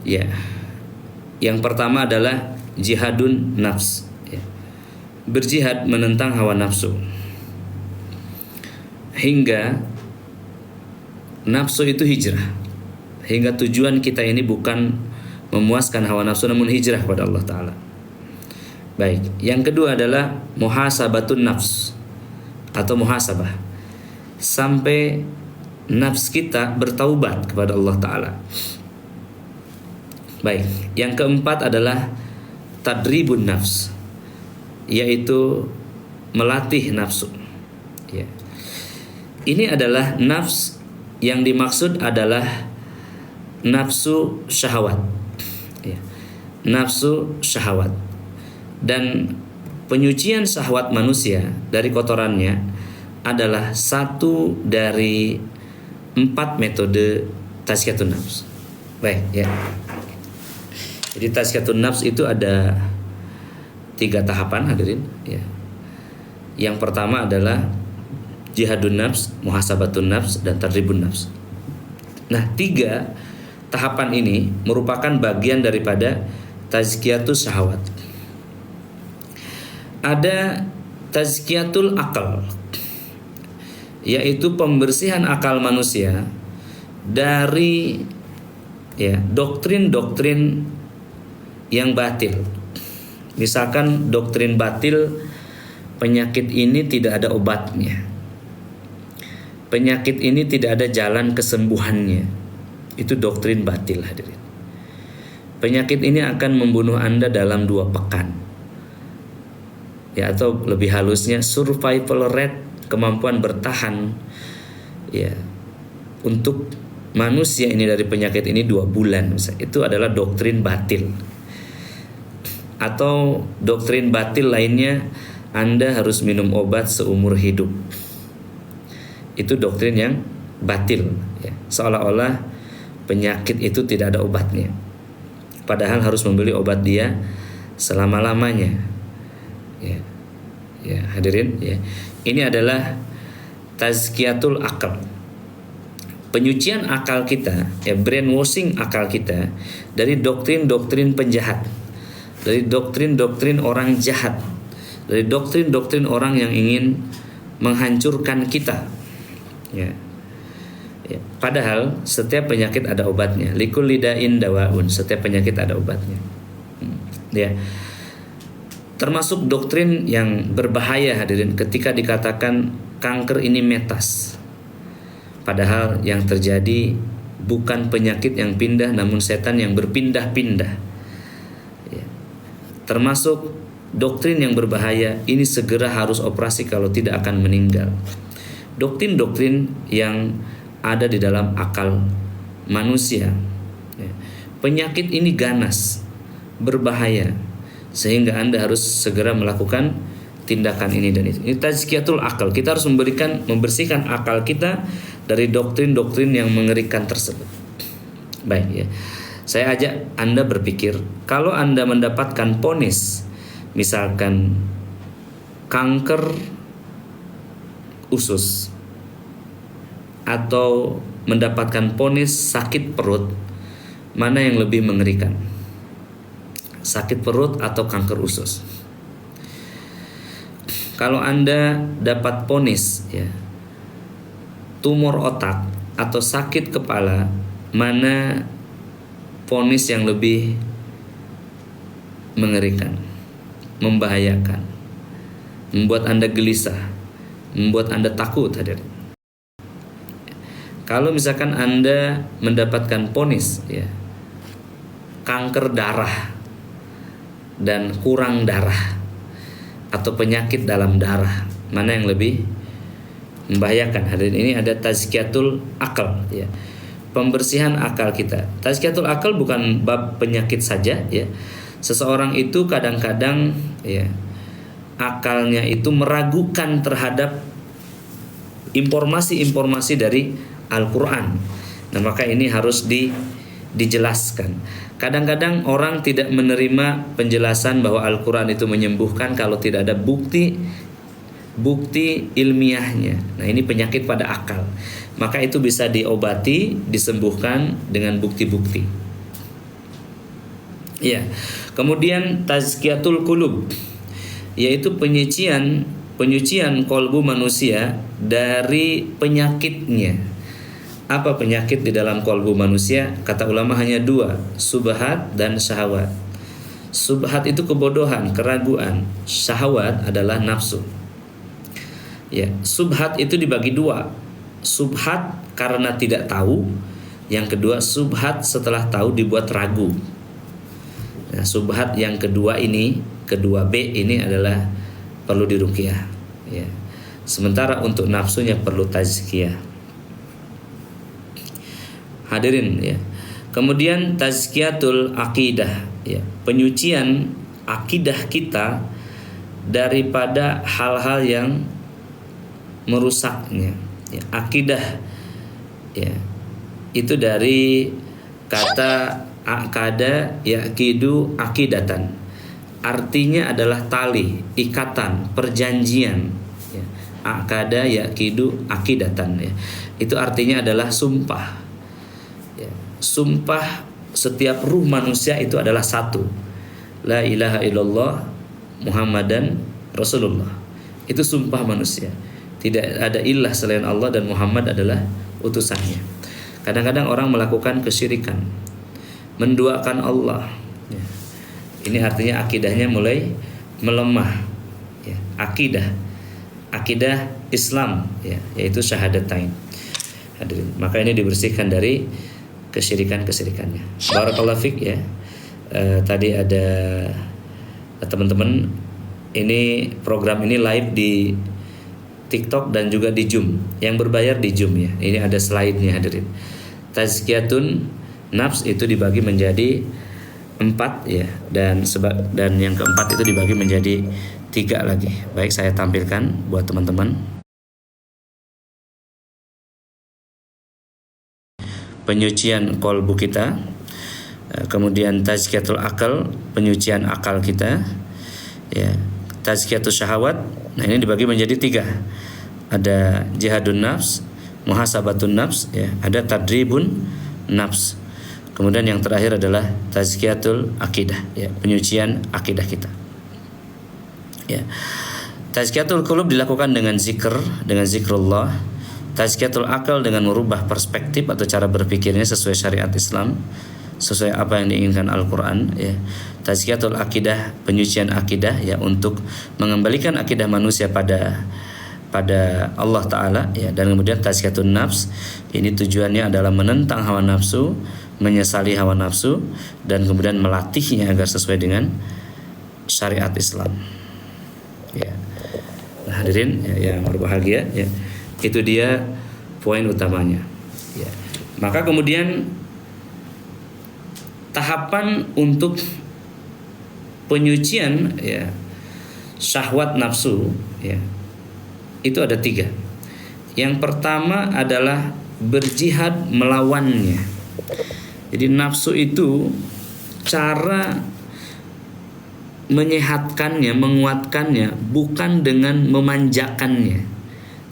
Ya. Yang pertama adalah jihadun nafs, ya. Berjihad menentang hawa nafsu hingga nafsu itu hijrah, hingga tujuan kita ini bukan memuaskan hawa nafsu namun hijrah kepada Allah Ta'ala. Baik, yang kedua adalah muhasabatun nafs atau muhasabah, sampai nafs kita bertaubat kepada Allah Ta'ala. Baik, yang keempat adalah tadribun nafs, yaitu melatih nafsu, ya. Ini adalah nafs yang dimaksud adalah nafsu syahwat, ya. Nafsu syahwat. Dan penyucian syahwat manusia dari kotorannya adalah satu dari 4 metode tazkiyatun nafs. Baik, ya. Jadi tazkiyatun nafs itu ada 3 tahapan, hadirin, ya. Yang pertama adalah jihadun nafs, muhasabatun nafs, dan tadribun nafs. Nah, 3 tahapan ini merupakan bagian daripada tazkiyatus syahwat. Ada tazkiyatul akal, yaitu pembersihan akal manusia dari, ya, doktrin-doktrin yang batil. Misalkan doktrin batil, penyakit ini tidak ada obatnya, penyakit ini tidak ada jalan kesembuhannya. Itu doktrin batil, hadirin. Penyakit ini akan membunuh Anda dalam 2 pekan. Ya, atau lebih halusnya survival rate, kemampuan bertahan, ya, untuk manusia ini dari penyakit ini 2 bulan misalnya. Itu adalah doktrin batil. Atau doktrin batil lainnya, Anda harus minum obat seumur hidup. Itu doktrin yang batil, ya. Seolah-olah penyakit itu tidak ada obatnya, padahal harus membeli obat dia selama-lamanya, ya. Ya, hadirin, ya. Ini adalah tazkiyatul akal, penyucian akal kita, ya, brainwashing akal kita dari doktrin-doktrin penjahat, dari doktrin-doktrin orang jahat, dari doktrin-doktrin orang yang ingin menghancurkan kita, ya. Ya, padahal setiap penyakit ada obatnya. Likulli da'in dawaun, setiap penyakit ada obatnya. Ya. Termasuk doktrin yang berbahaya, hadirin, ketika dikatakan kanker ini metas, padahal yang terjadi bukan penyakit yang pindah namun setan yang berpindah-pindah, ya. Termasuk doktrin yang berbahaya, ini segera harus operasi kalau tidak akan meninggal. Doktrin-doktrin yang ada di dalam akal manusia, ya. Penyakit ini ganas, berbahaya, sehingga Anda harus segera melakukan tindakan ini dan itu. Ini tazkiyatul akal. Kita harus membersihkan akal kita dari doktrin-doktrin yang mengerikan tersebut. Baik, ya. Saya ajak Anda berpikir, kalau Anda mendapatkan vonis, misalkan kanker usus, atau mendapatkan vonis sakit perut, mana yang lebih mengerikan? Sakit perut atau kanker usus? Kalau Anda dapat vonis, ya, tumor otak atau sakit kepala, mana vonis yang lebih mengerikan, membahayakan, membuat Anda gelisah, membuat Anda takut, hadirin? Kalau misalkan Anda mendapatkan vonis, ya, kanker darah dan kurang darah atau penyakit dalam darah, mana yang lebih membahayakan? Hadirin, ini ada tazkiyatul akal, ya, pembersihan akal kita. Tazkiyatul akal bukan bab penyakit saja, ya. Seseorang itu kadang-kadang, ya, akalnya itu meragukan terhadap informasi-informasi dari Al-Quran. Nah, maka ini harus dijelaskan. Kadang-kadang orang tidak menerima penjelasan bahwa Al-Quran itu menyembuhkan kalau tidak ada bukti ilmiahnya. Nah, ini penyakit pada akal. Maka itu bisa diobati, disembuhkan dengan bukti-bukti. Ya. Kemudian tazkiyatul qulub, yaitu penyucian kolbu manusia dari penyakitnya. Apa penyakit di dalam kolbu manusia? Kata ulama hanya dua, subhat dan syahwat. Subhat itu kebodohan, keraguan. Syahwat adalah nafsu. Ya, subhat itu dibagi dua. Subhat karena tidak tahu. Yang kedua, subhat setelah tahu dibuat ragu. Nah, subhat yang kedua B ini adalah perlu diruqyah. Ya. Sementara untuk nafsunya perlu tazkiyah. Hadirin ya. Kemudian tazkiyatul aqidah, ya, penyucian akidah kita daripada hal-hal yang merusaknya. Ya, akidah ya. Itu dari kata aqada yaqidu aqidatan. Artinya adalah tali, ikatan, perjanjian. Ya. Aqada yaqidu aqidatan ya. Itu artinya adalah sumpah. Ya. Sumpah setiap ruh manusia itu adalah satu. La ilaha illallah Muhammadan Rasulullah. Itu sumpah manusia. Tidak ada ilah selain Allah dan Muhammad adalah utusannya. Kadang-kadang orang melakukan kesyirikan, menduakan Allah. Ya. Ini artinya akidahnya mulai melemah. Ya. Akidah Islam, ya, yaitu syahadatain. Hadirin. Maka ini dibersihkan dari kesyirikannya. Barakallahu fik ya. Tadi ada teman-teman, ini program ini live di TikTok dan juga di Zoom. Yang berbayar di Zoom ya. Ini ada slide-nya hadirin. Tazkiyatun nafs itu dibagi menjadi 4 ya, dan yang keempat itu dibagi menjadi 3 lagi. Baik, saya tampilkan buat teman-teman. Penyucian kolbu kita, kemudian tazkiyatul akal, penyucian akal kita, ya, tazkiyatul syahwat. Nah, ini dibagi menjadi 3. Ada jihadun nafs, muhasabatun nafs, ya, ada tadribun nafs. Kemudian yang terakhir adalah tazkiyatul akidah, ya, penyucian akidah kita. Ya. Tazkiyatul qulub dilakukan dengan zikr, dengan zikrullah. Tazkiyatul akal dengan merubah perspektif atau cara berpikirnya sesuai syariat Islam, sesuai apa yang diinginkan Al-Qur'an, ya. Tazkiyatul akidah, penyucian akidah, ya, untuk mengembalikan akidah manusia pada Allah Ta'ala, ya. Dan kemudian tazkiyatun nafs, ini tujuannya adalah menentang hawa nafsu, menyesali hawa nafsu, dan kemudian melatihnya agar sesuai dengan syariat Islam, ya. Nah, hadirin ya, yang berbahagia, ya, itu dia poin utamanya, ya. Maka kemudian tahapan untuk penyucian, ya, syahwat nafsu, ya, itu ada 3. Yang pertama adalah berjihad melawannya. Jadi nafsu itu cara menyehatkannya, menguatkannya bukan dengan memanjakannya,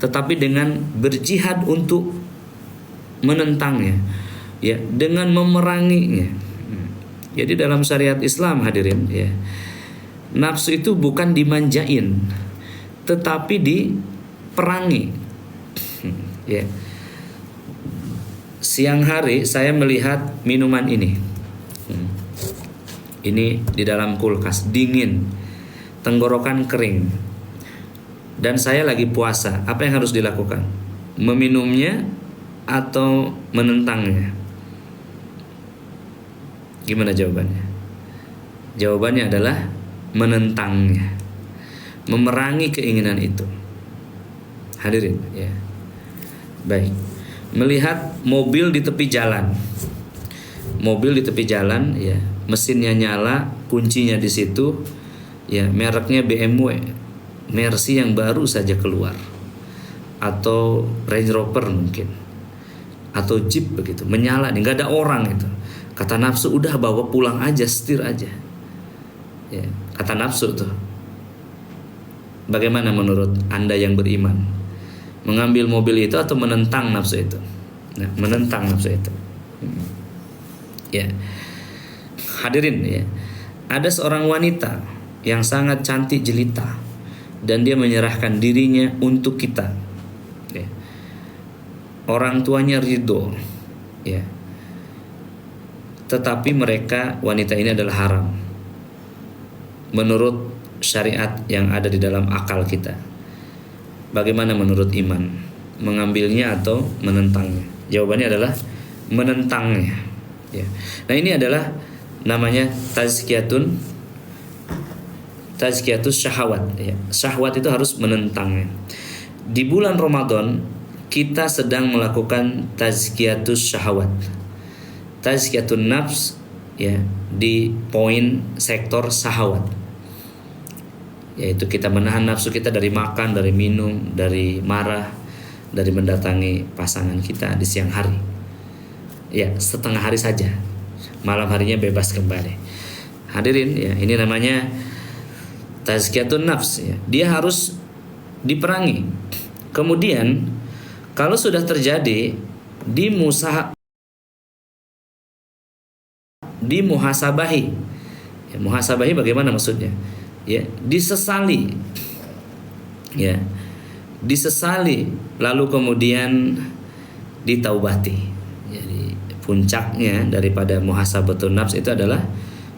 tetapi dengan berjihad untuk menentangnya, ya, dengan memeranginya. Jadi dalam syariat Islam hadirin, ya, nafsu itu bukan dimanjain, tetapi diperangi. Ya. Siang hari saya melihat minuman ini. Ini di dalam kulkas, dingin, tenggorokan kering, dan saya lagi puasa. Apa yang harus dilakukan? Meminumnya atau menentangnya? Gimana jawabannya? Jawabannya adalah menentangnya, memerangi keinginan itu. Hadirin, ya. Baik. Melihat mobil di tepi jalan. Mobil di tepi jalan, ya, mesinnya nyala, kuncinya di situ, ya, mereknya BMW, Mercy yang baru saja keluar, atau Range Rover mungkin, atau Jeep begitu, menyala nih, nggak ada orang itu. Kata nafsu, udah bawa pulang aja, setir aja. Ya, kata nafsu tuh. Bagaimana menurut Anda yang beriman? Mengambil mobil itu atau menentang nafsu itu? Nah, menentang nafsu itu. Ya. Hadirin, ya. Ada seorang wanita yang sangat cantik jelita dan dia menyerahkan dirinya untuk kita. Ya. Orang tuanya ridho, ya. Tetapi mereka, wanita ini adalah haram menurut syariat yang ada di dalam akal kita. Bagaimana menurut iman? Mengambilnya atau menentangnya? Jawabannya adalah menentangnya. Ya. Nah, ini adalah namanya tazkiyatus syahwat. Ya. Syahwat itu harus menentangnya. Di bulan Ramadan kita sedang melakukan tazkiyatus syahwat, tazkiyatun nafs, ya, di poin sektor syahwat, yaitu kita menahan nafsu kita dari makan, dari minum, dari marah, dari mendatangi pasangan kita di siang hari. Ya, setengah hari saja. Malam harinya bebas kembali. Hadirin, ya, ini namanya tazkiyatun nafs, ya. Dia harus diperangi. Kemudian kalau sudah terjadi dimuhasabahi. Ya, muhasabahi bagaimana maksudnya? Ya, disesali. Ya. Disesali lalu kemudian ditaubati. Jadi puncaknya daripada muhasabatun nafs itu adalah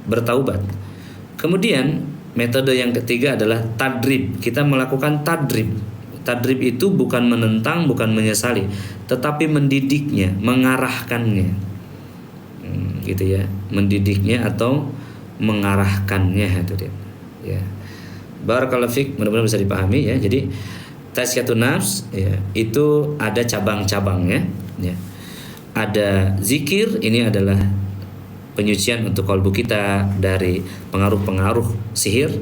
bertaubat. Kemudian metode yang ketiga adalah tadrib. Kita melakukan tadrib. Tadrib itu bukan menentang, bukan menyesali, tetapi mendidiknya, mengarahkannya. Gitu ya, mendidiknya atau mengarahkannya itu dia. Ya. Barakallahu fik, mudah-mudahan bisa dipahami ya. Jadi tazkiyatun nafs, ya, itu ada cabang-cabangnya, ya. Ada zikir, ini adalah penyucian untuk kalbu kita dari pengaruh-pengaruh sihir,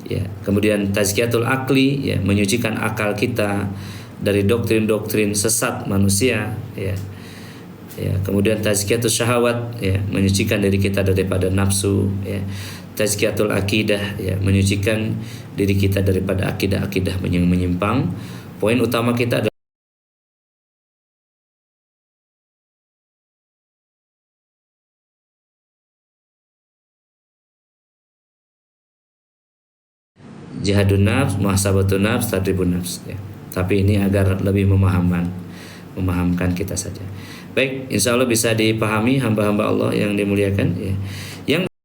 ya. Kemudian tazkiyatul akli, ya, menyucikan akal kita dari doktrin-doktrin sesat manusia, ya. Ya, kemudian tazkiyatus syahwat, ya, menyucikan diri kita daripada nafsu, ya. Tazkiyatul akidah, ya, menyucikan diri kita daripada akidah-akidah yang menyimpang. Poin utama kita adalah jihadun nafs, muhasabatun nafs, tadribun nafs, ya. Tapi ini agar lebih memahamkan kita saja. Baik, insya Allah bisa dipahami hamba-hamba Allah yang dimuliakan, ya. Yang